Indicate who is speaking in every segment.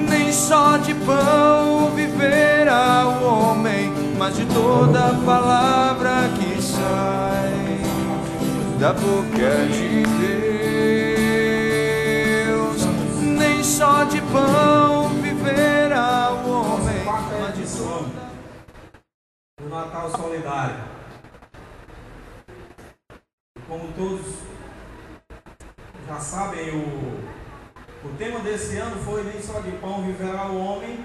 Speaker 1: Nem só de pão viverá o homem, mas de toda palavra que sai da boca de Deus. Nem só de pão viverá o homem, mas de toda...
Speaker 2: O Natal Solidário. Como todos já sabem, o tema desse ano foi: nem só de pão viverá o homem,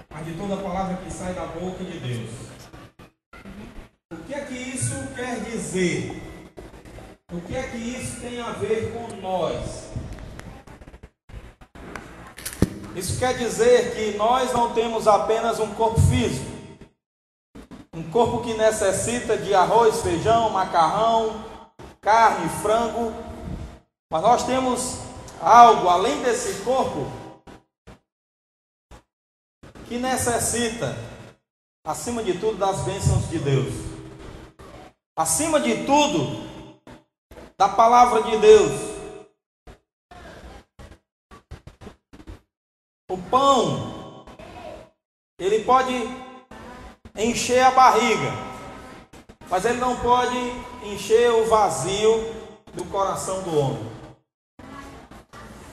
Speaker 2: mas de toda palavra que sai da boca de Deus. O que é que isso quer dizer? O que é que isso tem a ver com nós? Isso quer dizer que nós não temos apenas um corpo físico, um corpo que necessita de arroz, feijão, macarrão, carne, frango, mas nós temos algo além desse corpo que necessita, acima de tudo, das bênçãos de Deus, acima de tudo, da palavra de Deus. O pão, ele pode encher a barriga, mas ele não pode encher o vazio do coração do homem.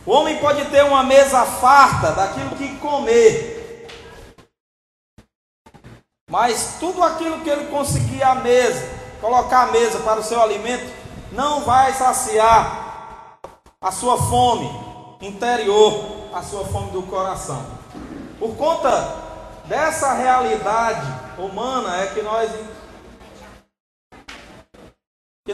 Speaker 2: O homem pode ter uma mesa farta daquilo que comer, mas tudo aquilo que ele conseguir à mesa, colocar à mesa para o seu alimento, não vai saciar a sua fome interior, a sua fome do coração. Por conta dessa realidade humana é que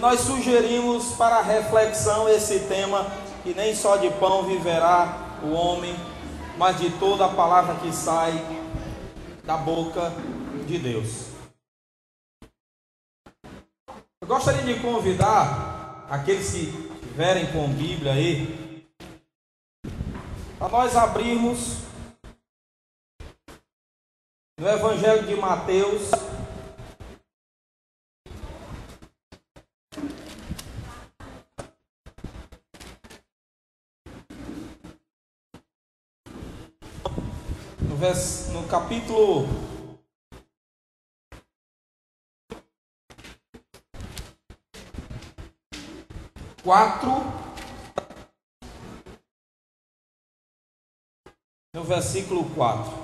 Speaker 2: nós sugerimos para a reflexão esse tema, que nem só de pão viverá o homem, mas de toda a palavra que sai da boca de Deus. Eu gostaria de convidar aqueles que estiverem com Bíblia aí, para nós abrirmos no Evangelho de Mateus, no capítulo 4, no versículo 4.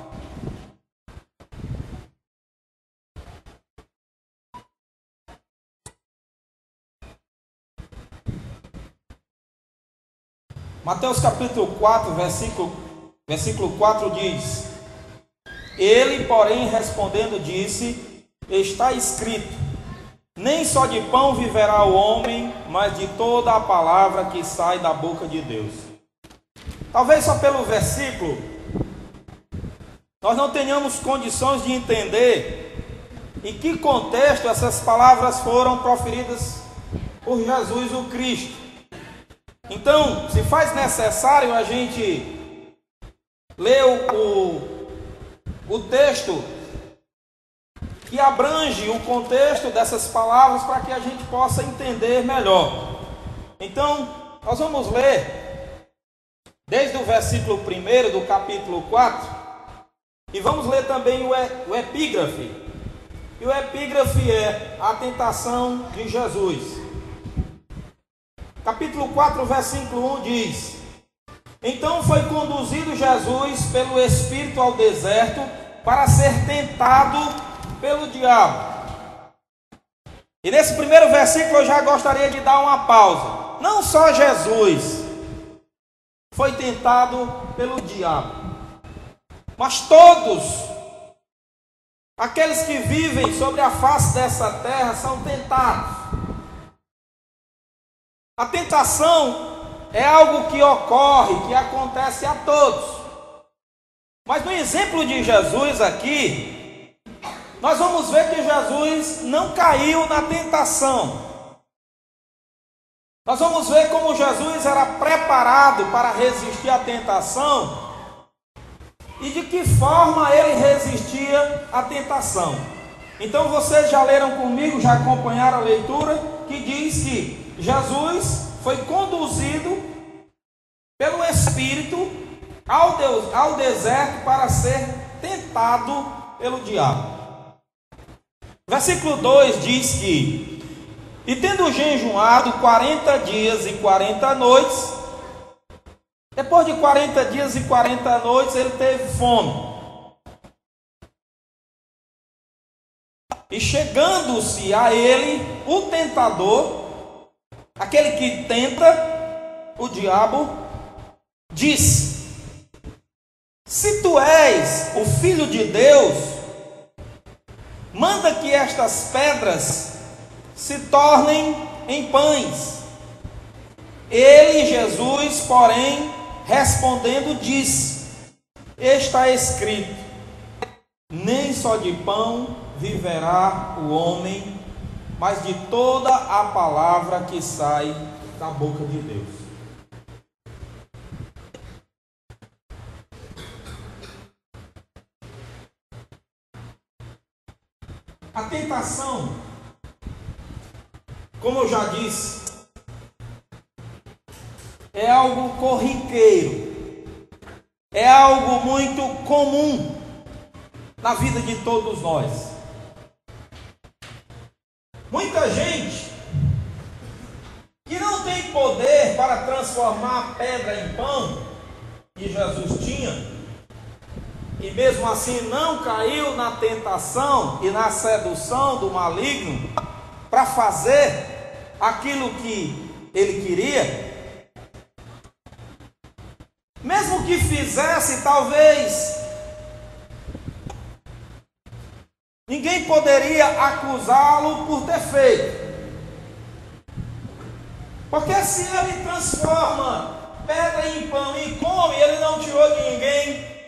Speaker 2: Mateus capítulo 4, versículo 4 diz: Ele, porém, respondendo, disse: Está escrito, nem só de pão viverá o homem, mas de toda a palavra que sai da boca de Deus. Talvez só pelo versículo nós não tenhamos condições de entender em que contexto essas palavras foram proferidas por Jesus o Cristo. Então, se faz necessário a gente ler o texto que abrange o contexto dessas palavras para que a gente possa entender melhor. Então, nós vamos ler desde o versículo 1 do capítulo 4 e vamos ler também o epígrafe. E o epígrafe é a tentação de Jesus. Capítulo 4, versículo 1 diz: Então foi conduzido Jesus pelo Espírito ao deserto para ser tentado pelo diabo. E nesse primeiro versículo eu já gostaria de dar uma pausa. Não só Jesus foi tentado pelo diabo, mas todos aqueles que vivem sobre a face dessa terra são tentados. A tentação é algo que ocorre, que acontece a todos. Mas no exemplo de Jesus aqui, nós vamos ver que Jesus não caiu na tentação. Nós vamos ver como Jesus era preparado para resistir à tentação e de que forma ele resistia à tentação. Então vocês já leram comigo, já acompanharam a leitura, que diz que Jesus foi conduzido pelo Espírito ao deserto para ser tentado pelo diabo. Versículo 2 diz que: e tendo jejuado 40 dias e 40 noites, depois de 40 dias e 40 noites, ele teve fome. E chegando-se a ele, o tentador, aquele que tenta, o diabo, disse: se tu és o Filho de Deus, manda que estas pedras se tornem em pães. Ele, Jesus, porém, respondendo, disse: está escrito, nem só de pão viverá o homem, mas de toda a palavra que sai da boca de Deus. A tentação, como eu já disse, é algo corriqueiro, é algo muito comum na vida de todos nós. Muita gente que não tem poder para transformar a pedra em pão, que Jesus tinha, e mesmo assim não caiu na tentação e na sedução do maligno para fazer aquilo que ele queria. Mesmo que fizesse, talvez ninguém poderia acusá-lo por ter feito, porque se ele transforma pedra em pão e come, ele não tirou de ninguém,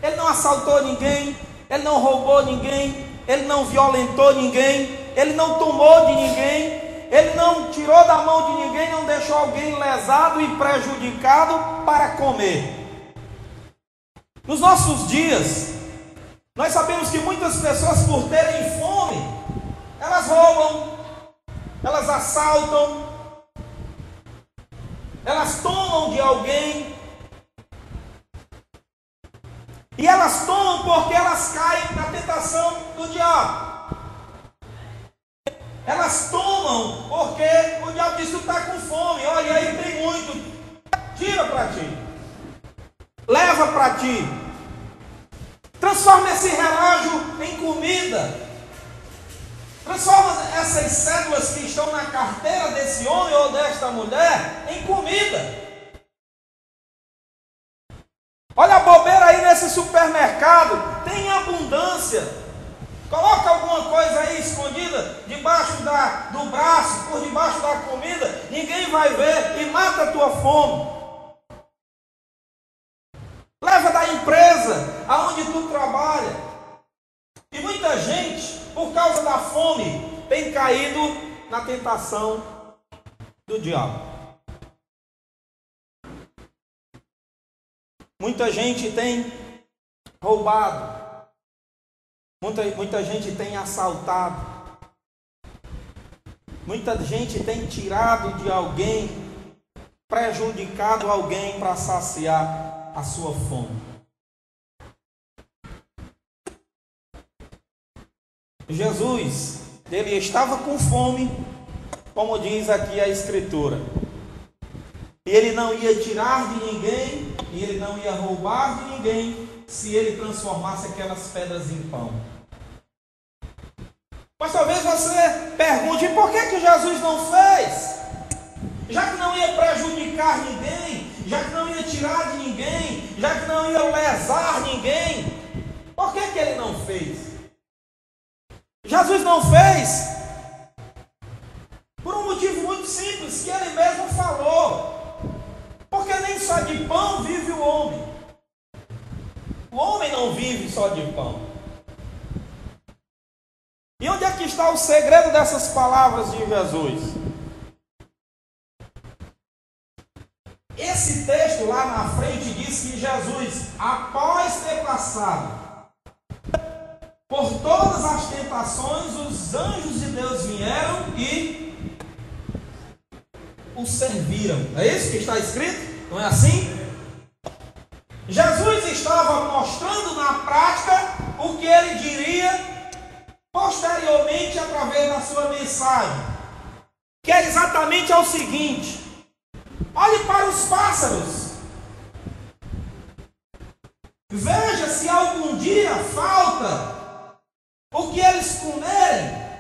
Speaker 2: ele não assaltou ninguém, ele não roubou ninguém, ele não violentou ninguém, ele não tomou de ninguém, ele não tirou da mão de ninguém, não deixou alguém lesado e prejudicado para comer. Nos nossos dias, nós sabemos que muitas pessoas, por terem fome, elas roubam, elas assaltam, elas tomam de alguém. E elas tomam porque elas caem na tentação do diabo. Elas tomam porque o diabo diz: tu está com fome, olha aí, tem muito, tira para ti, leva para ti, transforma esse relógio em comida, transforma essas cédulas que estão na carteira desse homem ou desta mulher em comida. Olha a bobeira aí nesse supermercado, tem abundância. Coloca alguma coisa aí escondida debaixo do braço, por debaixo da comida, ninguém vai ver e mata a tua fome. Leva da empresa aonde tu trabalha. E muita gente, por causa da fome, tem caído na tentação do diabo. Muita gente tem roubado, muita gente tem assaltado, muita gente tem tirado de alguém, prejudicado alguém para saciar a sua fome. Jesus, ele estava com fome, como diz aqui a Escritura. E ele não ia tirar de ninguém, e ele não ia roubar de ninguém, se ele transformasse aquelas pedras em pão. Mas talvez você pergunte: por que Jesus não fez? Já que não ia prejudicar ninguém, já que não ia tirar de ninguém, já que não ia lesar ninguém, por que ele não fez? Jesus não fez por um motivo muito simples, que ele mesmo falou. Porque nem só de pão vive o homem. O homem não vive só de pão. E onde é que está o segredo dessas palavras de Jesus? Esse texto lá na frente diz que Jesus, após ter passado por todas as tentações, os anjos de Deus vieram e o serviram. É isso que está escrito? Não é assim? Jesus estava mostrando na prática o que ele diria posteriormente através da sua mensagem, que é exatamente o seguinte: olhe para os pássaros, veja se algum dia falta o que eles comerem.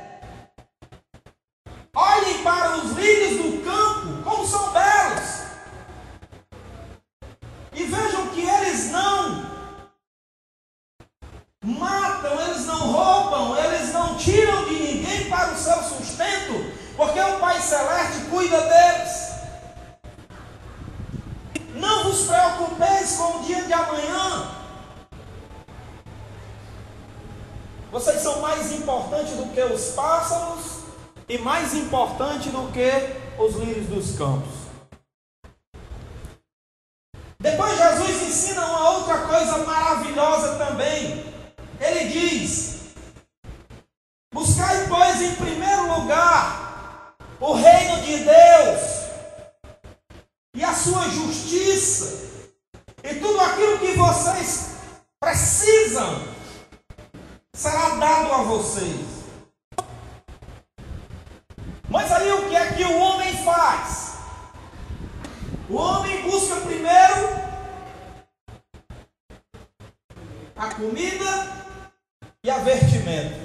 Speaker 2: Olhem para os lírios do campo, como são belos, e vejam que eles não matam, eles não roubam, eles não tiram de ninguém para o seu sustento, porque o Pai Celeste cuida deles. Não vos preocupeis com o dia de amanhã. Vocês são mais importantes do que os pássaros e mais importante do que os lírios dos campos. Depois Jesus ensina uma outra coisa maravilhosa também. Ele diz: buscai, pois, em primeiro lugar o reino de Deus e a sua justiça, e tudo aquilo que vocês precisam será dado a vocês. Mas aí o que é que o homem faz? O homem busca primeiro a comida e a vestimenta,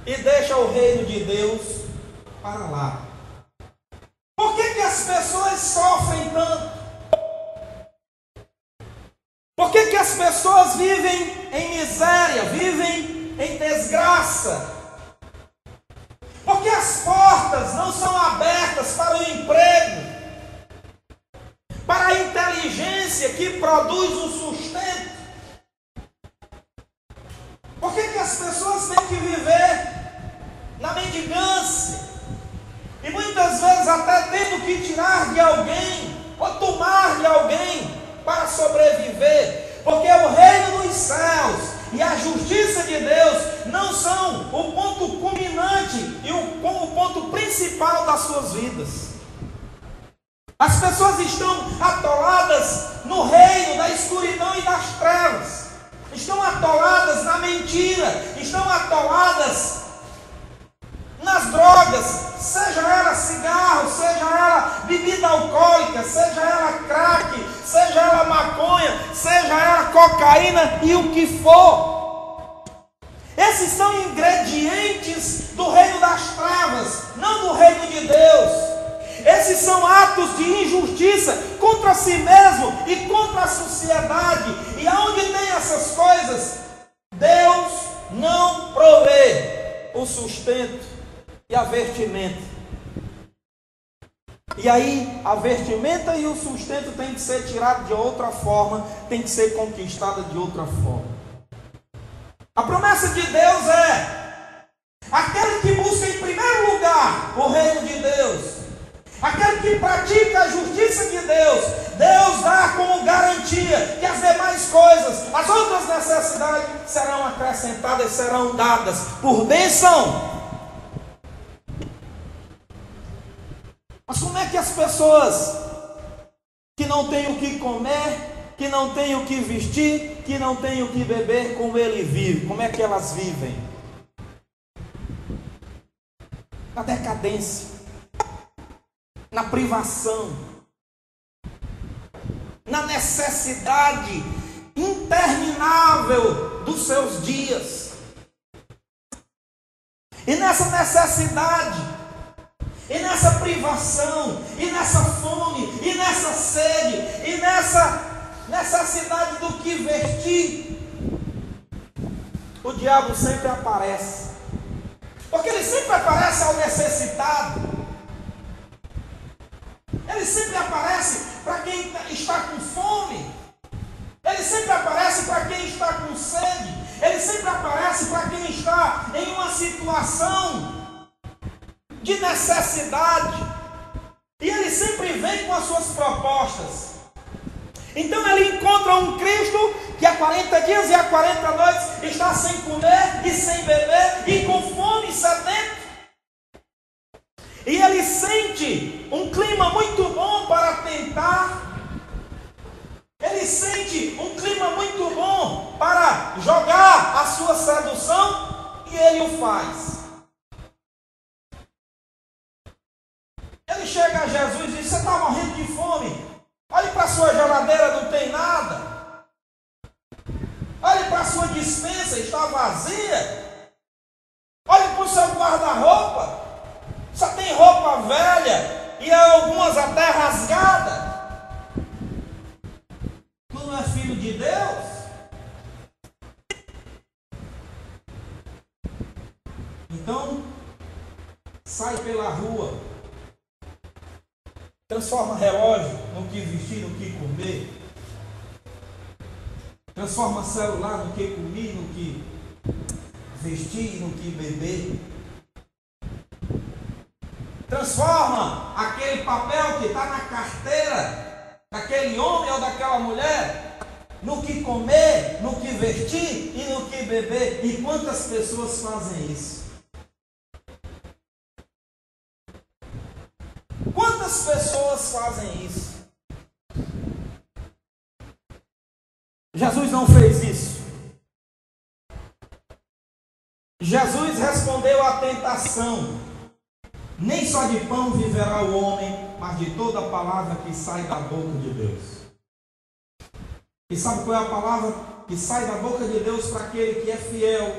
Speaker 2: e deixa o reino de Deus para lá. Por que as pessoas sofrem tanto? Por que as pessoas vivem em miséria, vivem em desgraça? Porque as portas não são abertas para o emprego, para a inteligência que produz o sustento. Por que as pessoas têm que viver na mendigância? E muitas vezes até tendo que tirar de alguém, ou tomar de alguém para sobreviver. Porque o reino dos céus e a justiça de Deus não são o ponto culminante e o ponto principal das suas vidas. As pessoas estão atoladas no reino da escuridão e das trevas, estão atoladas na mentira, estão atoladas nas drogas, seja ela cigarro, seja ela bebida alcoólica, seja ela crack, seja ela maconha, seja ela cocaína e o que for. Esses são ingredientes do reino das trevas, não do reino de Deus. Esses são atos de injustiça contra si mesmo e contra a sociedade. E aonde tem essas coisas, Deus não provê o sustento e a vestimenta. E aí a vestimenta e o sustento tem que ser tirado de outra forma, tem que ser conquistado de outra forma. A promessa de Deus é: aquele que busca em primeiro lugar o reino de Deus, aquele que pratica a justiça de Deus, Deus dá como garantia que as demais coisas, as outras necessidades serão acrescentadas, serão dadas por bênção. Mas como é que as pessoas que não têm o que comer, que não têm o que vestir, que não têm o que beber, como ele vive, como é que elas vivem? Na decadência, na privação, na necessidade interminável dos seus dias. E nessa necessidade, e nessa privação, e nessa fome, e nessa sede, e nessa necessidade do que vestir, o diabo sempre aparece. Porque ele sempre aparece ao necessitado. Ele sempre aparece para quem está com fome. Ele sempre aparece para quem está com sede. Ele sempre aparece para quem está em uma situação de necessidade. E ele sempre vem com as suas propostas. Então ele encontra um Cristo que há 40 dias e há 40 noites está sem comer e sem beber e com fome e sedento. E ele sente um clima chega a Jesus e diz: você está morrendo de fome. Olhe para a sua geladeira, não tem nada. Olhe para a sua despensa, está vazia. Olhe para o seu guarda-roupa, só tem roupa velha e algumas até rasgadas. Tu não é filho de Deus? Então, sai pela rua, transforma relógio no que vestir, no que comer, transforma celular no que comer, no que vestir, no que beber, transforma aquele papel que está na carteira daquele homem ou daquela mulher no que comer, no que vestir e no que beber. E quantas pessoas fazem isso? Quantas pessoas fazem isso? Jesus não fez isso. Jesus respondeu à tentação: nem só de pão viverá o homem, mas de toda a palavra que sai da boca de Deus. E sabe qual é a palavra que sai da boca de Deus para aquele que é fiel,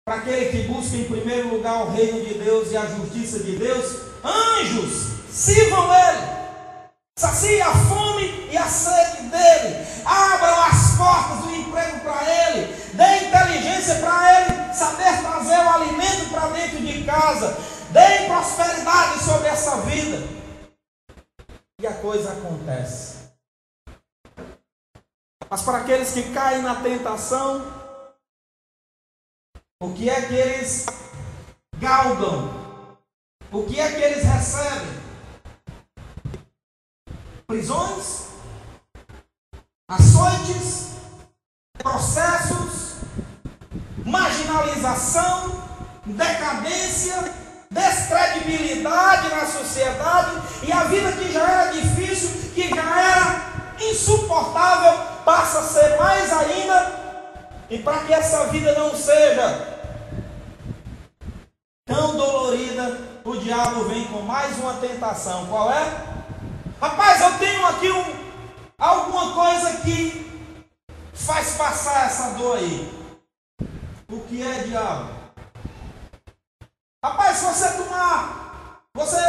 Speaker 2: para aquele que busca em primeiro lugar o reino de Deus e a justiça de Deus? Anjos sirvam ele, saciem a fome e a sede dele, abram as portas do emprego para ele, dê inteligência para ele saber trazer o alimento para dentro de casa, dê prosperidade sobre essa vida. E a coisa acontece. Mas para aqueles que caem na tentação, o que é que eles galgam? O que é que eles recebem? Prisões, açoites, processos, marginalização, decadência, descredibilidade na sociedade, e a vida que já era difícil, que já era insuportável, passa a ser mais ainda. E para que essa vida não seja tão dolorida, o diabo vem com mais uma tentação. Qual é? Rapaz, eu tenho aqui alguma coisa que faz passar essa dor aí. O que é, diabo? Rapaz, se você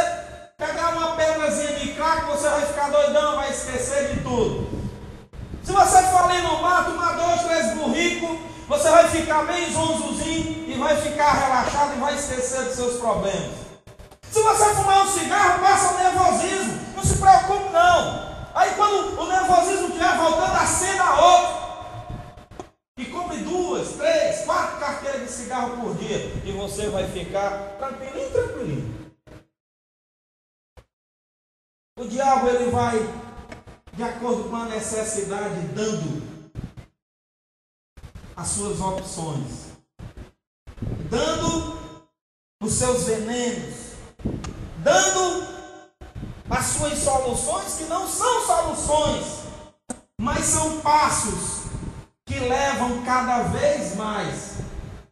Speaker 2: pegar uma pedrazinha de crack, você vai ficar doidão, vai esquecer de tudo. Se você for ali no bar, tomar 2, 3 burricos, você vai ficar bem zonzozinho e vai ficar relaxado e vai esquecer dos seus problemas. Se você fumar um cigarro, passa o nervosismo. Não se preocupe não. Aí quando o nervosismo estiver voltando, acenda outro. E compre 2, 3, 4 carteiras de cigarro por dia. E você vai ficar tranquilinho, tranquilinho. O diabo, ele vai, de acordo com a necessidade, dando as suas opções, dando os seus venenos, dando as suas soluções, que não são soluções, mas são passos que levam cada vez mais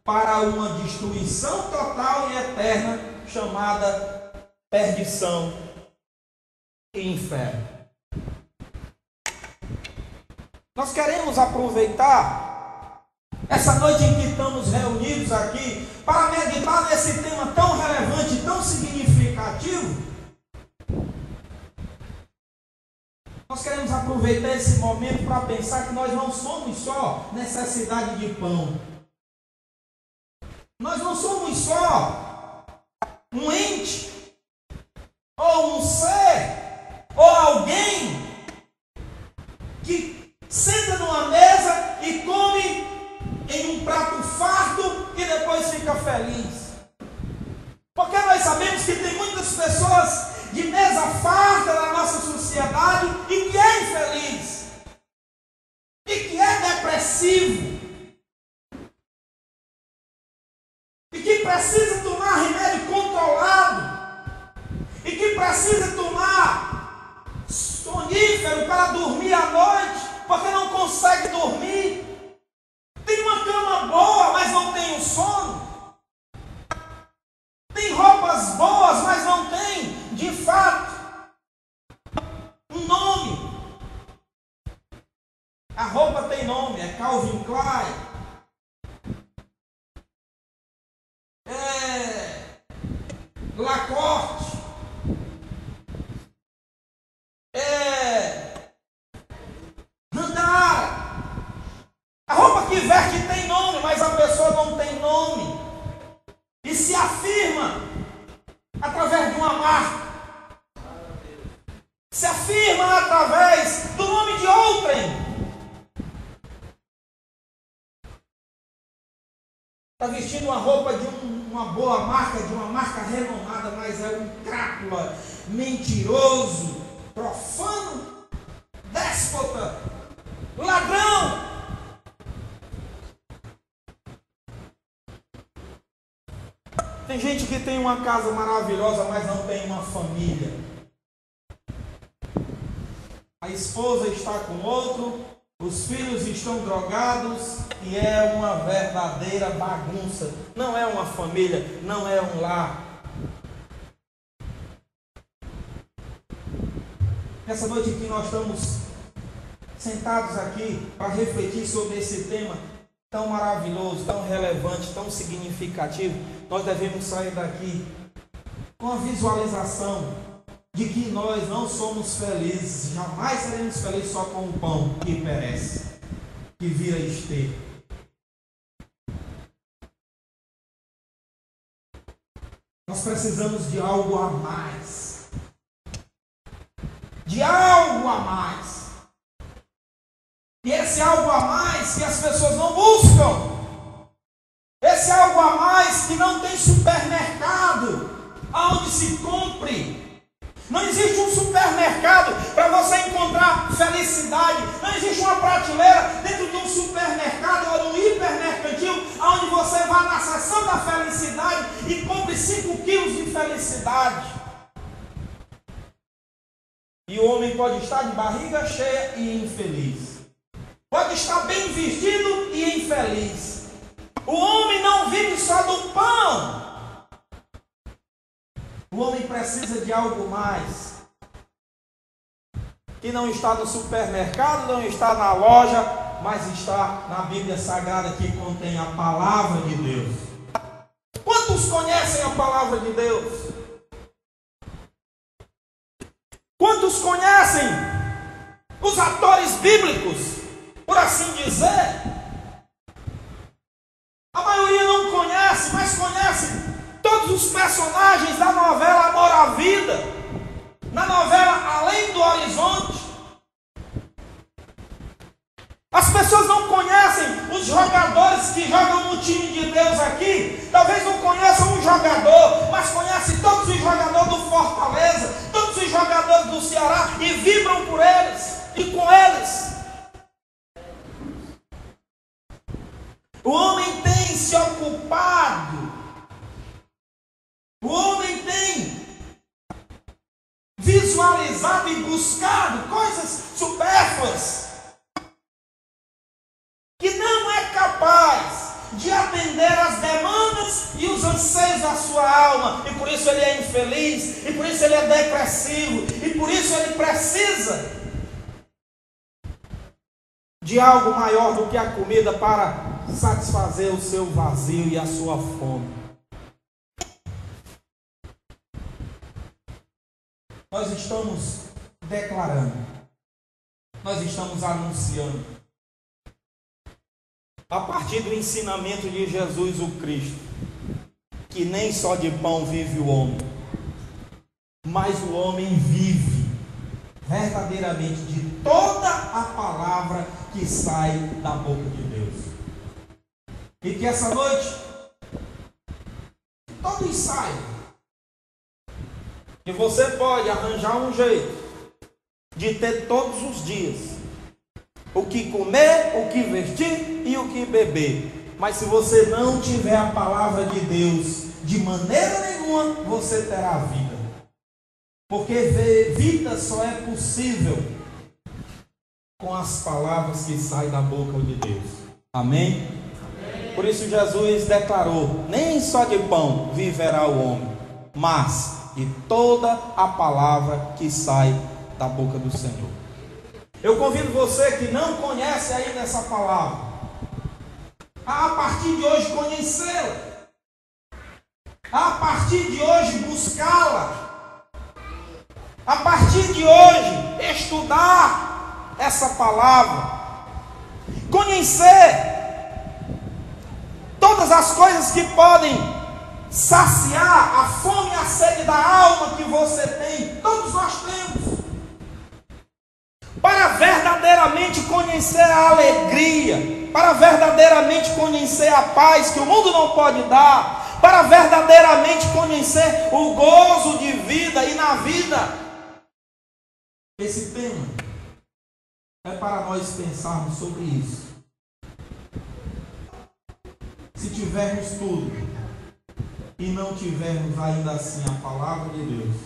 Speaker 2: para uma destruição total e eterna, chamada perdição e inferno. Nós queremos aproveitar essa noite em que estamos reunidos aqui para meditar nesse tema tão relevante, tão significativo. Nós queremos aproveitar esse momento para pensar que nós não somos só necessidade de pão. Nós não somos só um ente, ou um ser, ou alguém que senta numa mesa e come em um prato farto e depois fica feliz. Porque nós sabemos que tem muitas pessoas de mesa farta na nossa sociedade e que é infeliz, e que é depressivo, e que precisa tomar remédio controlado, e que precisa tomar sonífero para dormir à noite, porque não consegue dormir. Tem uma cama boa, mas não tem o sono. Tem roupas boas, mas não tem, de fato, A roupa tem nome, é Calvin Klein, é Lacoste, é Andara. A roupa que veste tem nome, mas a pessoa não tem nome e se afirma através de uma marca, se afirma através do nome de outrem. Está vestindo uma roupa de uma boa marca, de uma marca renomada, mas é um crápula, mentiroso, profano, déspota, ladrão. Tem gente que tem uma casa maravilhosa, mas não tem uma família. A esposa está com outro, os filhos estão drogados e é uma verdadeira bagunça. Não é uma família, não é um lar. Nessa noite que nós estamos sentados aqui para refletir sobre esse tema tão maravilhoso, tão relevante, tão significativo, nós devemos sair daqui com a visualização de que nós não somos felizes, jamais seremos felizes só com o pão que perece, que vira esterco. Nós precisamos de algo a mais. De algo a mais. E esse algo a mais que as pessoas não buscam. Esse algo a mais que não tem supermercado aonde se compre. Não existe um supermercado para você encontrar felicidade. Não existe uma prateleira dentro de um supermercado ou de um hipermercantil onde você vá na seção da felicidade e compre 5 quilos de felicidade. E o homem pode estar de barriga cheia e infeliz. Pode estar bem vestido e infeliz. O homem não vive só do pão. O homem precisa de algo mais, que não está no supermercado, não está na loja, mas está na Bíblia Sagrada, que contém a palavra de Deus. Quantos conhecem a palavra de Deus? Quantos conhecem os atores bíblicos, por assim dizer? A maioria não conhece, mas conhece todos os personagens da novela Amor à Vida, na novela Além do Horizonte. As pessoas não conhecem os jogadores que jogam no time de Deus aqui. Talvez não conheçam um jogador, mas conhecem todos os jogadores do Fortaleza, todos os jogadores do Ceará e vibram por eles e com eles. O homem tem se ocupado. O homem tem visualizado e buscado coisas supérfluas que não é capaz de atender às demandas e os anseios da sua alma, e por isso ele é infeliz, e por isso ele é depressivo, e por isso ele precisa de algo maior do que a comida para satisfazer o seu vazio e a sua fome. Nós estamos declarando, nós estamos anunciando, a partir do ensinamento de Jesus o Cristo, que nem só de pão vive o homem, mas o homem vive verdadeiramente de toda a palavra que sai da boca de Deus. E que essa noite todos saibam que você pode arranjar um jeito de ter todos os dias o que comer, o que vestir e o que beber. Mas se você não tiver a palavra de Deus, de maneira nenhuma você terá vida. Porque vida só é possível com as palavras que saem da boca de Deus. Amém? Amém. Por isso Jesus declarou: nem só de pão viverá o homem, mas de toda a palavra que sai da boca do Senhor. Eu convido você que não conhece ainda essa palavra, a partir de hoje conhecê-la, a partir de hoje buscá-la, a partir de hoje estudar essa palavra, conhecer todas as coisas que podem saciar a fome e a sede da alma que você tem, todos nós temos, para verdadeiramente conhecer a alegria, para verdadeiramente conhecer a paz que o mundo não pode dar, para verdadeiramente conhecer o gozo de vida e na vida. Esse tema é para nós pensarmos sobre isso. Se tivermos tudo e não tivermos ainda assim a palavra de Deus,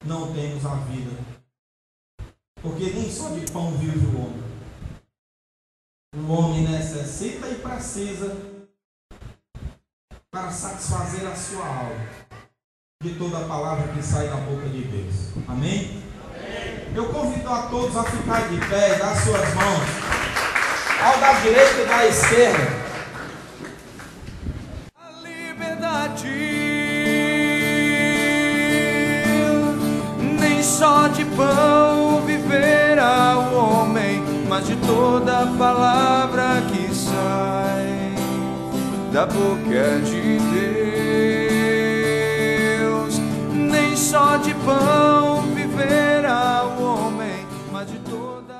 Speaker 2: não temos a vida. Porque nem só de pão vive o homem. O homem necessita e precisa, para satisfazer a sua alma, de toda a palavra que sai da boca de Deus. Amém? Amém. Eu convido a todos a ficar de pé e dar suas mãos ao da direita e da esquerda.
Speaker 1: Nem só de pão viverá o homem, mas de toda palavra que sai da boca de Deus. Nem só de pão viverá o homem, mas de toda